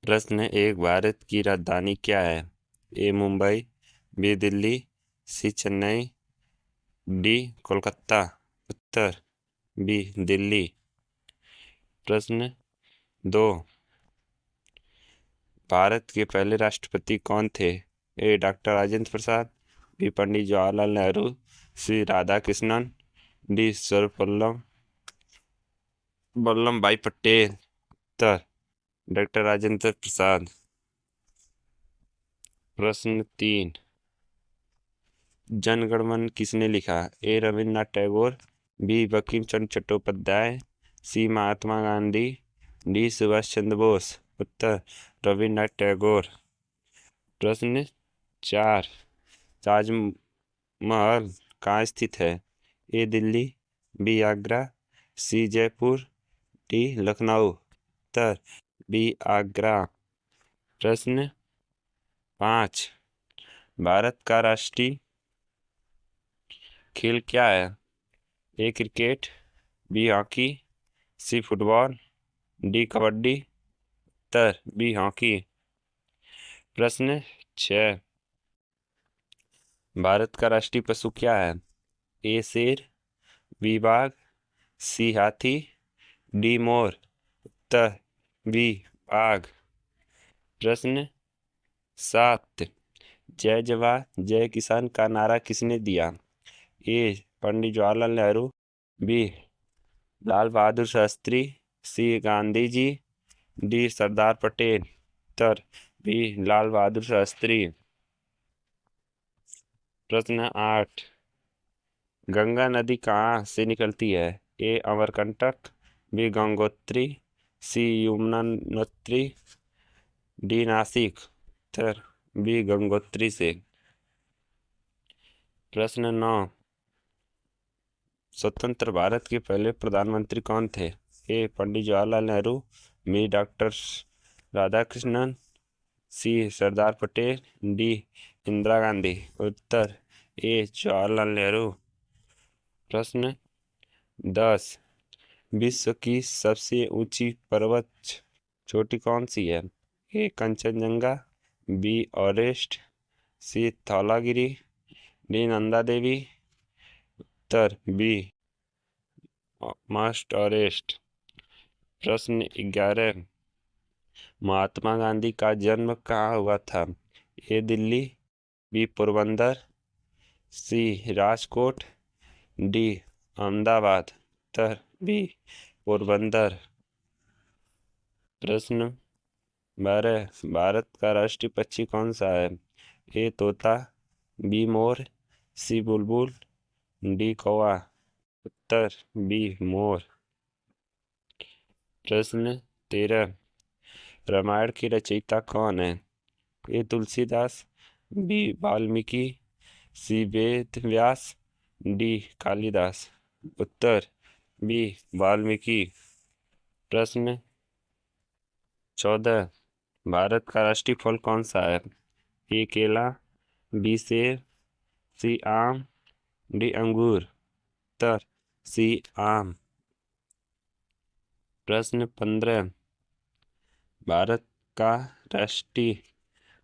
प्रश्न एक, भारत की राजधानी क्या है? ए मुंबई, बी दिल्ली, सी चेन्नई, डी कोलकाता। उत्तर बी दिल्ली। प्रश्न दो, भारत के पहले राष्ट्रपति कौन थे? ए डॉक्टर राजेंद्र प्रसाद, बी पंडित जवाहरलाल नेहरू, सी राधा कृष्णन, डी सर्वपल्लम वल्लभ भाई पटेल। उत्तर डॉक्टर राजेंद्र प्रसाद। प्रश्न तीन, जन गण मन किसने लिखा? ए रविन्द्रनाथ टैगोर, बी बंकिम चंद्र चट्टोपाध्याय, सी महात्मा गांधी, डी सुभाष चंद्र बोस। उत्तर रविन्द्रनाथ टैगोर। प्रश्न चार, ताजमहल कहाँ स्थित है? A Delhi, B Agra, C Jaipur, D Lucknow. उत्तर बी आगरा। प्रश्न पाँच, भारत का राष्ट्रीय खेल क्या है? A cricket, B hockey, C football, D kabaddi. उत्तर बी हॉकी। प्रश्न छः, भारत का राष्ट्रीय पशु क्या है? ए शेर, बी बाघ, सी हाथी, डी मोर। उत्तर बी बाघ। प्रश्न सात, जय जवान जय किसान का नारा किसने दिया? ए पंडित जवाहरलाल नेहरू, बी लाल बहादुर शास्त्री, सी गांधी जी, डी सरदार पटेल। उत्तर बी लाल बहादुर शास्त्री। प्रश्न आठ, गंगा नदी कहाँ से निकलती है? ए अमरकंटक, बी गंगोत्री, सी यमुनोत्री, डी नासिक। उत्तर बी गंगोत्री से। प्रश्न नौ, स्वतंत्र भारत के पहले प्रधानमंत्री कौन थे? ए पंडित जवाहरलाल नेहरू, बी डॉक्टर राधाकृष्णन, सी सरदार पटेल, डी इंदिरा गांधी। उत्तर ए जवाहरलाल नेहरू। प्रश्न 10, विश्व की सबसे ऊंची पर्वत चोटी कौन सी है? ए कंचनजंगा, बी एवरेस्ट, सी धौलागिरी, डी नंदा देवी। उत्तर बी माउंट एवरेस्ट। प्रश्न 11, महात्मा गांधी का जन्म कहाँ हुआ था? ए दिल्ली, बी पोरबंदर, सी राजकोट, डी अहमदाबाद। उत्तर बी पोरबंदर। प्रश्न 12, भारत का राष्ट्रीय पक्षी कौन सा है? ए तोता, be more, C Bulbul, D कौवा। उत्तर बी मोर। प्रश्न 13, रामायण की रचयिता कौन है? ए तुलसीदास, बी वाल्मीकि, सी वेद व्यास, डी कालिदास। उत्तर बी वाल्मीकि। प्रश्न 14, भारत का राष्ट्रीय फल कौन सा है? ए केला, बी सेब, सी आम, डी अंगूर। उत्तर सी आम। प्रश्न 15, भारत का राष्ट्रीय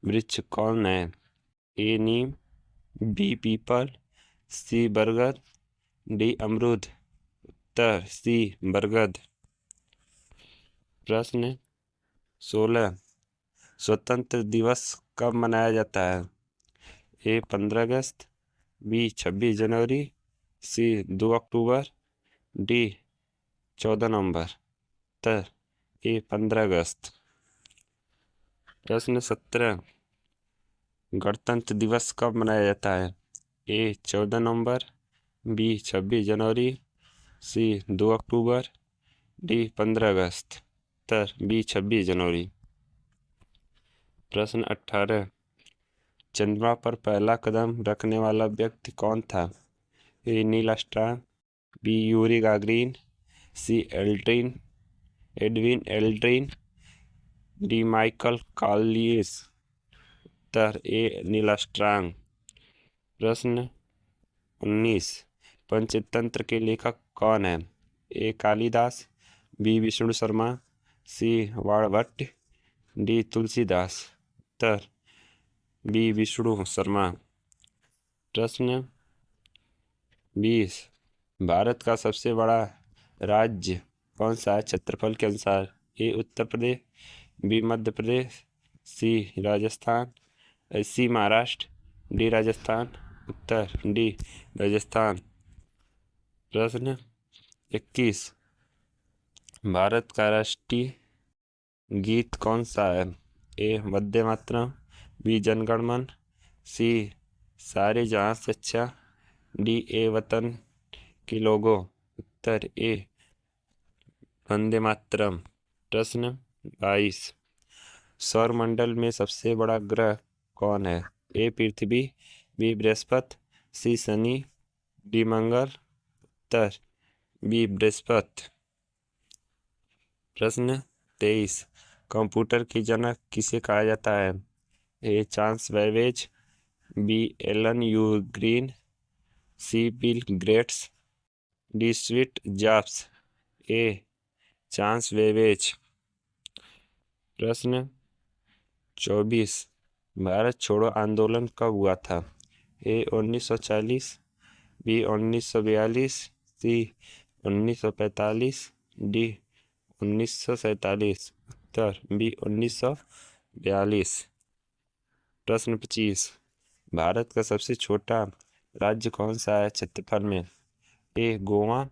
वृक्ष कौन है? ए नीम, बी पीपल, सी बरगद, डी अमरूद। उत्तर सी बरगद। प्रश्न 16, स्वतंत्र दिवस कब मनाया जाता है? ए 15 अगस्त, बी 26 जनवरी, सी 2 अक्टूबर, डी 14 नवंबर। उत्तर ए 15 अगस्त। प्रश्न 17, गणतंत्र दिवस कब मनाया जाता है? ए 14 नवंबर, बी 26 जनवरी, सी 2 अक्टूबर, डी 15 अगस्त। उत्तर बी 26 जनवरी। प्रश्न 18, चंद्रमा पर पहला कदम रखने वाला व्यक्ति कौन था? A Neil Armstrong, B Yuri Gagarin, C Edwin Aldrin, D Michael Collins. उत्तर ए नील आर्मस्ट्रांग। प्रश्न 19, पंचतंत्र के लेखक कौन है? A Kalidas, B Vishnu Sharma, C Banabhatta, D Tulsidas. उत्तर बी विष्णु शर्मा। प्रश्न 20। भारत का सबसे बड़ा राज्य कौन सा है क्षेत्रफल के अनुसार? ए उत्तर प्रदेश, बी मध्य प्रदेश, सी राजस्थान, सी महाराष्ट्र, डी राजस्थान। उत्तर डी राजस्थान। प्रश्न 21। भारत का राष्ट्रीय गीत कौन सा है? ए वंदे मातरम, बी जनगण मन, सी सारे जहां से अच्छा, डी ए वतन के लोगों। उत्तर ए वंदे मातरम। प्रश्न 22। सौरमंडल में सबसे बड़ा ग्रह कौन है? ए पृथ्वी, बी बृहस्पति, सी शनि, डी मंगल। उत्तर बी बृहस्पति। प्रश्न 23। कंप्यूटर के जनक किसे कहा जाता है? A Charles Babbage, B Alan यू ग्रीन, C Bill Gates, D Steve Jobs. A Charles Babbage. प्रश्न 24। भारत छोड़ो आंदोलन कब हुआ था? ए 1940, बी 1942, सी 1945, डी 1947। उत्तर बी 1942। प्रश्न 25। भारत का सबसे छोटा राज्य कौन सा है क्षेत्रफल में? ए गोवा,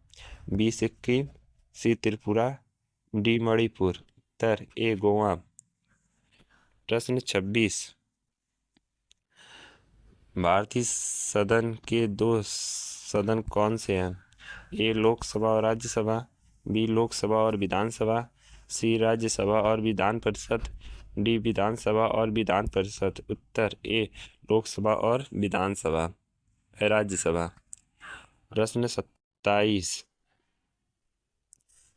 बी सिक्किम, सी त्रिपुरा, डी मणिपुर। उत्तर ए गोवा। प्रश्न 26। भारतीय सदन के दो सदन कौन से हैं? ए लोकसभा और राज्यसभा, बी लोकसभा और विधानसभा, सी राज्यसभा और विधान परिषद, डी विधानसभा और विधान परिषद। उत्तर ए लोकसभा और विधानसभा राज्यसभा। प्रश्न 27।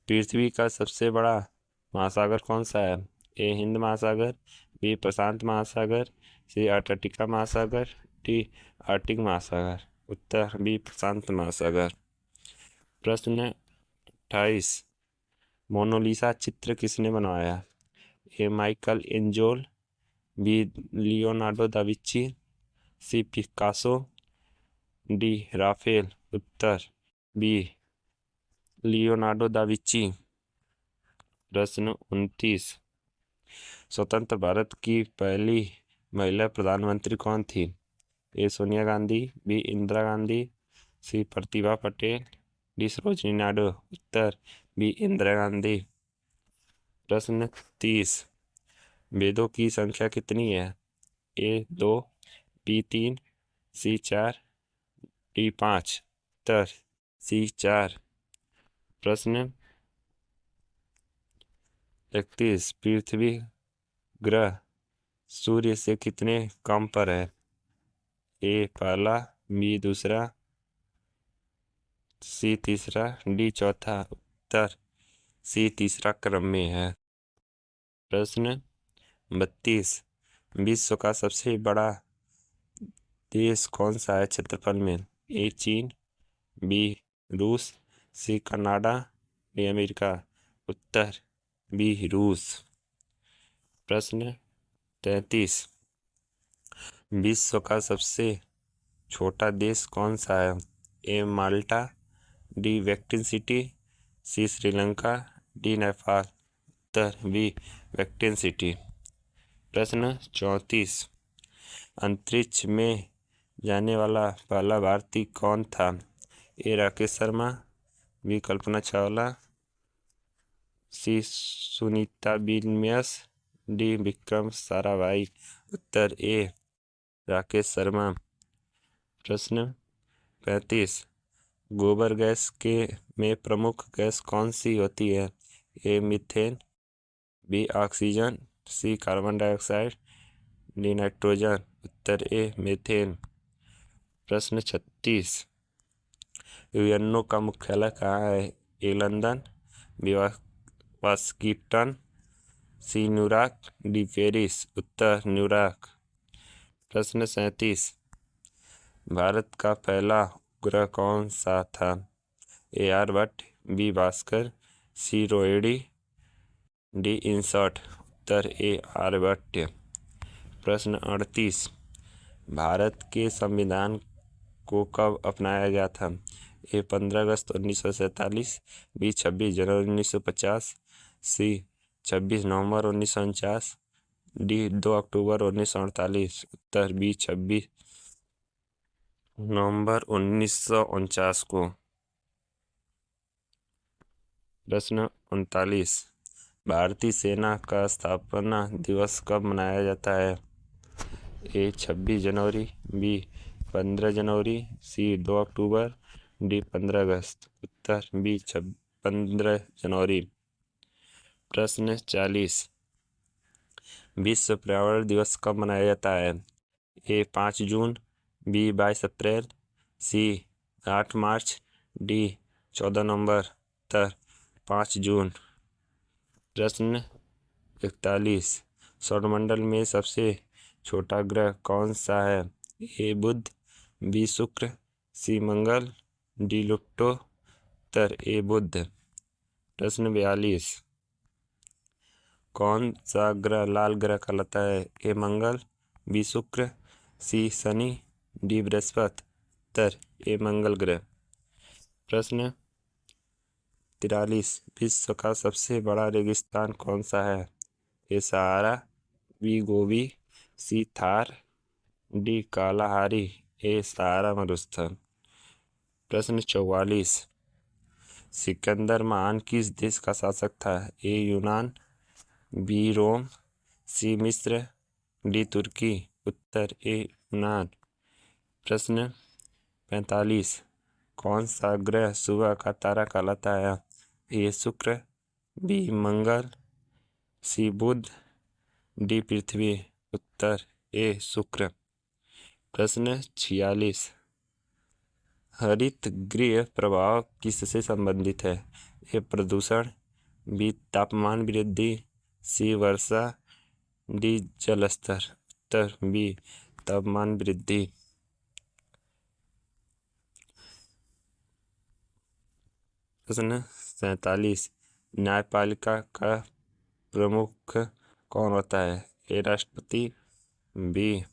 पृथ्वी का सबसे बड़ा महासागर कौन सा है? ए हिंद महासागर, बी प्रशांत महासागर, सी अंटार्कटिका महासागर, डी आर्कटिक महासागर। उत्तर बी प्रशांत महासागर। प्रश्न 28। मोनालिसा चित्र किसने बनवाया? A Michelangelo, B Leonardo da Vinci, C Picasso, D Raphael. उत्तर बी लियोनार्डो दा विंची। प्रश्न 29। स्वतंत्र भारत की पहली महिला प्रधानमंत्री कौन थी? ए सोनिया गांधी, बी इंदिरा गांधी, सी प्रतिभा पटेल, डी सरोजिनी नायडू। उत्तर बी इंदिरा गांधी। प्रश्न 30। वेदों की संख्या कितनी है? ए 2, बी 3, सी 4, डी 5। उत्तर सी 4। प्रश्न 31। पृथ्वी ग्रह सूर्य से कितने कम पर है? ए पहला, बी दूसरा, सी तीसरा, डी चौथा। उत्तर सी तीसरा क्रम में है। प्रश्न 32। विश्व का सबसे बड़ा देश कौन सा है क्षेत्रफल में? ए चीन, बी रूस, सी कनाडा, डी अमेरिका। उत्तर बी रूस। प्रश्न 33। विश्व का सबसे छोटा देश कौन सा है? ए माल्टा, डी वेटिकन सिटी, सी श्रीलंका, डी नेपाल। उत्तर बी वेटिकन सिटी। प्रश्न 34। अंतरिक्ष में जाने वाला पहला भारतीय कौन था? ए राकेश शर्मा, बी कल्पना चावला, सी सुनीता विलियम्स, डी विक्रम साराभाई। उत्तर ए राकेश शर्मा। प्रश्न 35। गोबर गैस के में प्रमुख गैस कौन सी होती है? A methane, B oxygen, C carbon dioxide, D nitrogen. उत्तर ए मीथेन। प्रश्न 36। यूएनओ का मुख्यालय कहाँ है? A London, B Washington, C New York, D Paris. उत्तर न्यूयॉर्क। प्रश्न 37। भारत का पहला उपग्रह कौन सा था? A Aryabhata, B Bhaskara, C Rohini, D INSAT. उत्तर ए आर्यभट्ट। प्रश्न 38, भारत के संविधान को कब अपनाया गया था? ए 15 अगस्त 1947, बी 26 जनवरी 1950, सी 26 नवंबर 1949, डी 2 अक्टूबर 1948। उत्तर बी 26 नवंबर 1949 को। प्रश्न 39, भारतीय सेना का स्थापना दिवस कब मनाया जाता है? ए 26 जनवरी, बी 15 जनवरी, सी 2 अक्टूबर, डी 15 अगस्त। उत्तर बी 15 जनवरी। प्रश्न 40, विश्व पर्यावरण दिवस कब मनाया जाता है? ए 5 जून, बी 22 अप्रैल, सी 8 मार्च, डी 14 नवंबर। उत्तर 5 जून। प्रश्न 41, सौरमंडल में सबसे छोटा ग्रह कौन सा है? ए बुध, बी शुक्र, सी मंगल, डी प्लूटो। उत्तर ए बुध। प्रश्न 42, कौन सा ग्रह लाल ग्रह कहलाता है? ए मंगल, बी शुक्र, सी शनि, डी बृहस्पति। उत्तर ए मंगल ग्रह। प्रश्न 43, विश्व का सबसे बड़ा रेगिस्तान कौन सा है? ए सहारा, बी गोबी, सी थार, डी कालाहारी। ए सहारा मरुस्थल। प्रश्न 44, सिकंदर महान किस देश का शासक था? ए यूनान, बी रोम, सी मिस्र, डी तुर्की। उत्तर ए यूनान। प्रश्न 45, कौन सा ग्रह सुबह का तारा कहलाता है? ए शुक्र, बी मंगल, सी बुध, डी पृथ्वी। उत्तर ए शुक्र। प्रश्न 46, हरित गृह प्रभाव किससे संबंधित है? ए प्रदूषण, बी तापमान वृद्धि, सी वर्षा, डी जल स्तर। उत्तर बी तापमान वृद्धि। प्रश्न 47, न्यायपालिका का प्रमुख कौन होता है? ए राष्ट्रपति, बी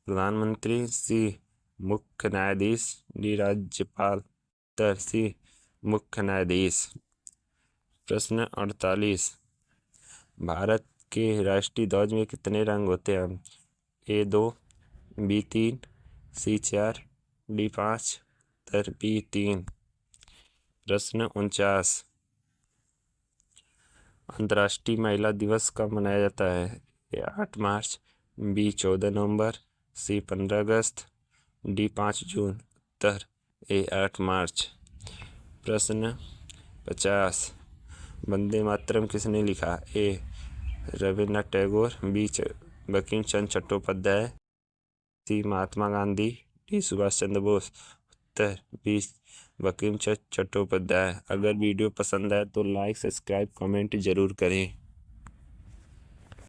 प्रधानमंत्री, सी मुख्य न्यायाधीश, डी राज्यपाल। उत्तर सी मुख्य न्यायाधीश। प्रश्न 48, भारत के राष्ट्रीय ध्वज में कितने रंग होते हैं? ए 2, बी 3, सी 4, डी 5। उत्तर बी 3। प्रश्न 49, अंतर्राष्ट्रीय महिला दिवस कब मनाया जाता है? ए 8 मार्च, बी 14 नवंबर, सी 15 अगस्त, डी 5 जून। उत्तर ए 8 मार्च। प्रश्न 50, वंदे मातरम किसने लिखा? ए रविन्द्रनाथ टैगोर, बी बंकिम चंद्र चट्टोपाध्याय, सी महात्मा गांधी, डी सुभाष चंद्र बोस। उत्तर बी बंकिम चंद्र चट्टोपाध्याय। अगर वीडियो पसंद आए तो लाइक, सब्सक्राइब, कमेंट जरूर करें।